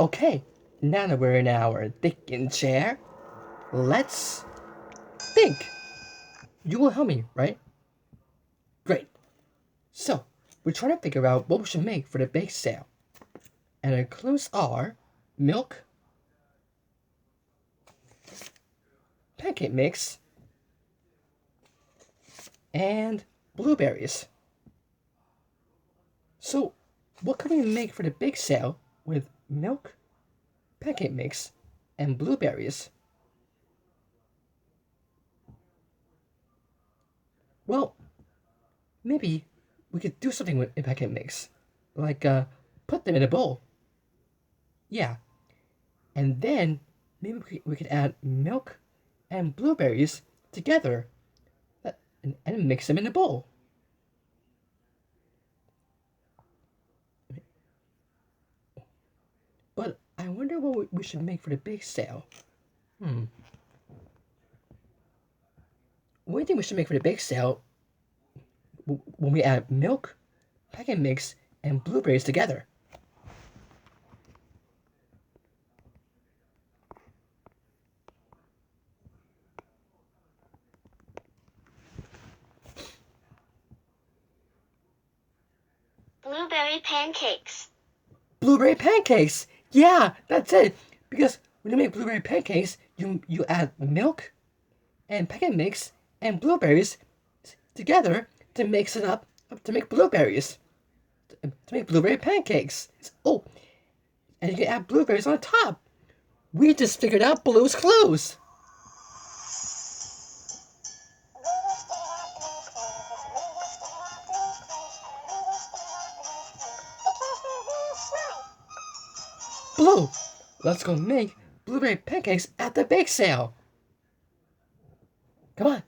Okay, now that we're in our thinking chair, let's think. You will help me, right? Great. So, we're trying to figure out what we should make for the bake sale. And the clues are milk, pancake mix, and blueberries. So, what can we make for the bake sale with milk, pancake mix, and blueberries? Well, maybe we could do something with a pancake mix. Like, put them in a bowl. Yeah. And then maybe we could add milk and blueberries together and mix them in a bowl. But I wonder what we should make for the bake sale. Hmm. What do you think we should make for the bake sale when we add milk, pancake mix, and blueberries together? Blueberry pancakes. Blueberry pancakes! Yeah, that's it! Because when you make blueberry pancakes, you add milk and pancake mix and blueberries together to mix it up to make blueberries. To make blueberry pancakes. Oh, and you can add blueberries on top. We just figured out Blue's Clues. Blue, let's go make blueberry pancakes at the bake sale. Come on.